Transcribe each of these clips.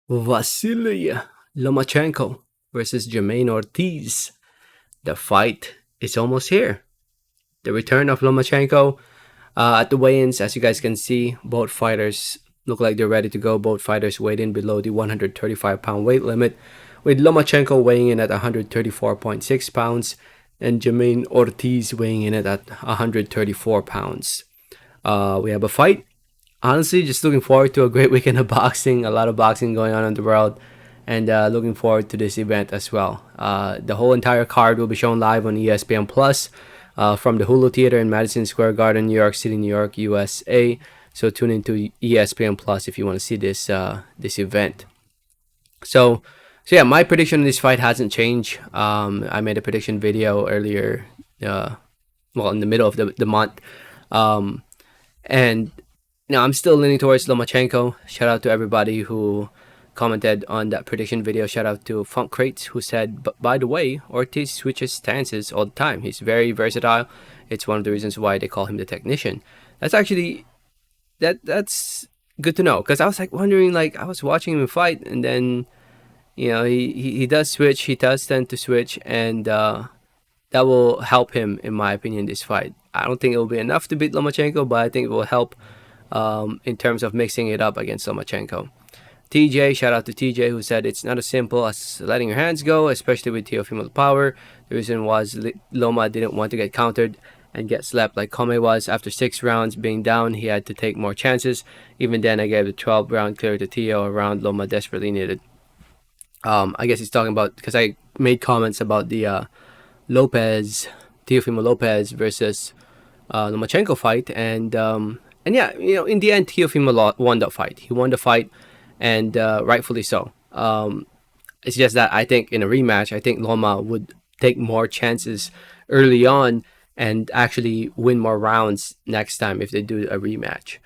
Vasyl Lomachenko versus Jamaine Ortiz. The fight is almost here. The return of Lomachenko at the weigh-ins, as you guys can see, both fighters look like they're ready to go. Both fighters weighed in below the 135-pound weight limit, with Lomachenko weighing in at 134.6 pounds and Jamaine Ortiz weighing in at 134 pounds. We have a fight. Honestly, just looking forward to a great weekend of boxing. A lot of boxing going on in the world, and looking forward to this event as well. The whole entire card will be shown live on ESPN Plus from the Hulu Theater in Madison Square Garden, New York City, New York, USA. So tune into ESPN Plus if you want to see this event. So yeah, my prediction in this fight hasn't changed. I made a prediction video earlier, in the middle of the month, and I'm still leaning towards Lomachenko. Shout out to everybody who commented on that prediction video. Shout out to Funk Crates, who said, by the way, Ortiz switches stances all the time. He's very versatile. It's one of the reasons why they call him the technician. That's actually that's good to know, because I was like wondering, like I was watching him fight, and then he does switch. He does tend to switch, and that will help him, in my opinion, this fight. I don't think it will be enough to beat Lomachenko, but I think it will help in terms of mixing it up against Lomachenko. TJ, shout out to TJ, who said it's not as simple as letting your hands go, especially with Teofimo power. The reason was Loma didn't want to get countered and get slapped like Kome was. After 6 rounds being down, he had to take more chances. Even then, I gave the 12th round clear to Teo, a round Loma desperately needed. I guess he's talking about, because I made comments about the Teofimo Lopez versus Lomachenko fight, and yeah, in the end, Teofimo won the fight. He won the fight, and rightfully so. It's just that I think in a rematch, I think Loma would take more chances early on and actually win more rounds next time if they do a rematch.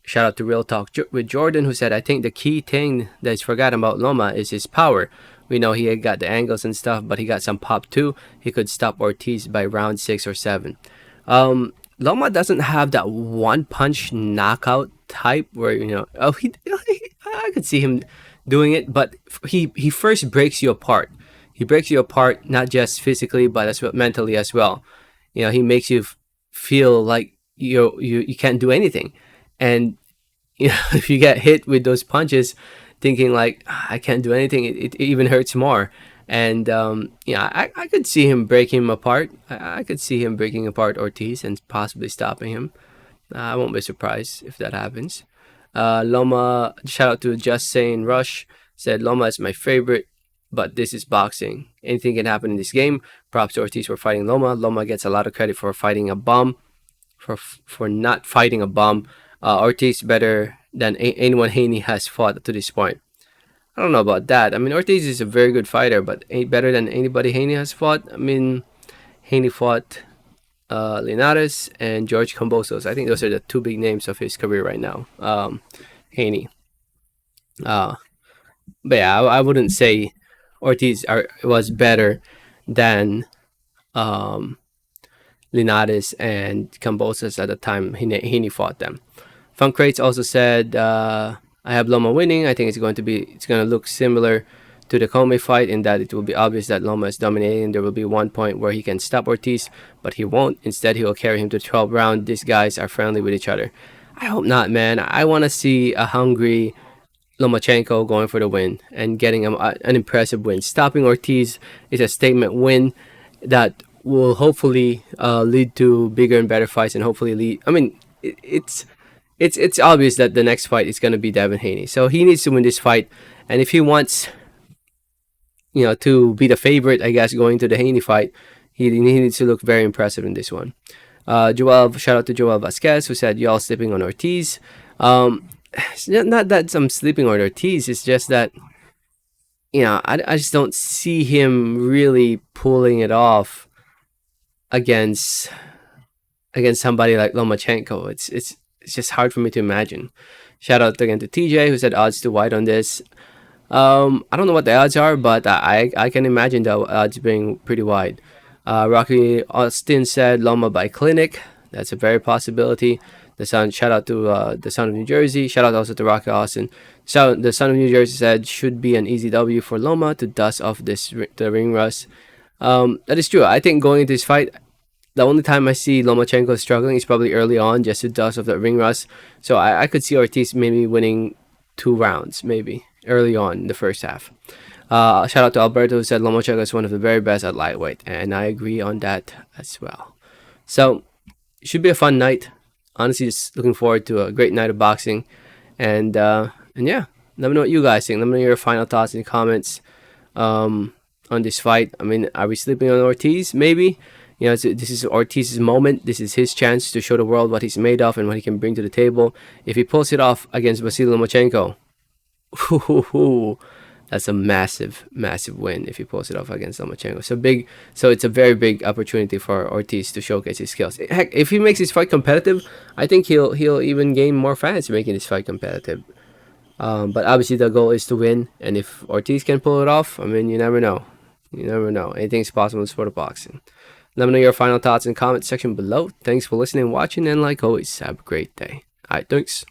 Shout out to Real Talk with Jordan, who said, I think the key thing that's forgotten about Loma is his power. We know he had got the angles and stuff, but he got some pop too. He could stop Ortiz by round 6 or 7. Loma doesn't have that one punch knockout type where I could see him doing it, but he first breaks you apart. He breaks you apart not just physically, but as well mentally as well. He makes you feel like you can't do anything, and if you get hit with those punches, thinking like, I can't do anything, it even hurts more. And I could see him breaking him apart. I could see him breaking apart Ortiz and possibly stopping him. I won't be surprised if that happens. Loma, shout out to Just Saying Rush, said Loma is my favorite, but this is boxing. Anything can happen in this game. Props to Ortiz for fighting Loma. Loma gets a lot of credit for fighting a bum, for not fighting a bum. Ortiz better than anyone Haney has fought to this point. I don't know about that. I mean, Ortiz is a very good fighter, but ain't better than anybody Haney has fought. I mean, Haney fought Linares and George Kambosos. I think those are the 2 big names of his career right now. Haney. But yeah, I wouldn't say Ortiz was better than Linares and Kambosos at the time Haney fought them. Funk Crates also said, I have Loma winning. I think it's going to look similar to the Kome fight, in that it will be obvious that Loma is dominating. There will be one point where he can stop Ortiz, but he won't. Instead, he will carry him to 12th round. These guys are friendly with each other. I hope not, man. I want to see a hungry Lomachenko going for the win and getting an impressive win. Stopping Ortiz is a statement win that will hopefully lead to bigger and better fights, and hopefully lead. I mean, it's obvious that the next fight is going to be Devin Haney. So he needs to win this fight. And if he wants, to be the favorite, I guess, going to the Haney fight, he needs to look very impressive in this one. Shout out to Joel Vasquez, who said, y'all sleeping on Ortiz. It's not that I'm sleeping on Ortiz. It's just that, I just don't see him really pulling it off against somebody like Lomachenko. It's just hard for me to imagine. Shout out again to TJ, who said odds too wide on this. I don't know what the odds are, but I can imagine the odds being pretty wide. Rocky Austin said Loma by clinic. That's a very possibility. The Sun. Shout out to the Son of New Jersey. Shout out also to Rocky Austin. So the Son of New Jersey said should be an easy W for Loma to dust off the ring rust. That is true. I think going into this fight, the only time I see Lomachenko struggling is probably early on, just to dust off the ring rust. So I could see Ortiz maybe winning 2 rounds, maybe early on in the first half. Shout out to Alberto who said Lomachenko is one of the very best at lightweight, and I agree on that as well. So it should be a fun night. Honestly, just looking forward to a great night of boxing, and yeah, let me know what you guys think. Let me know your final thoughts in the comments on this fight. I mean, are we sleeping on Ortiz? Maybe. This is Ortiz's moment. This is his chance to show the world what he's made of and what he can bring to the table. If he pulls it off against Vasyl Lomachenko, that's a massive, massive win if he pulls it off against Lomachenko. So it's a very big opportunity for Ortiz to showcase his skills. Heck, if he makes his fight competitive, I think he'll even gain more fans making his fight competitive. But obviously the goal is to win, and if Ortiz can pull it off, I mean, you never know. You never know. Anything's possible in the sport of boxing. Let me know your final thoughts in the comment section below. Thanks for listening and watching, and like always, have a great day. Alright, thanks.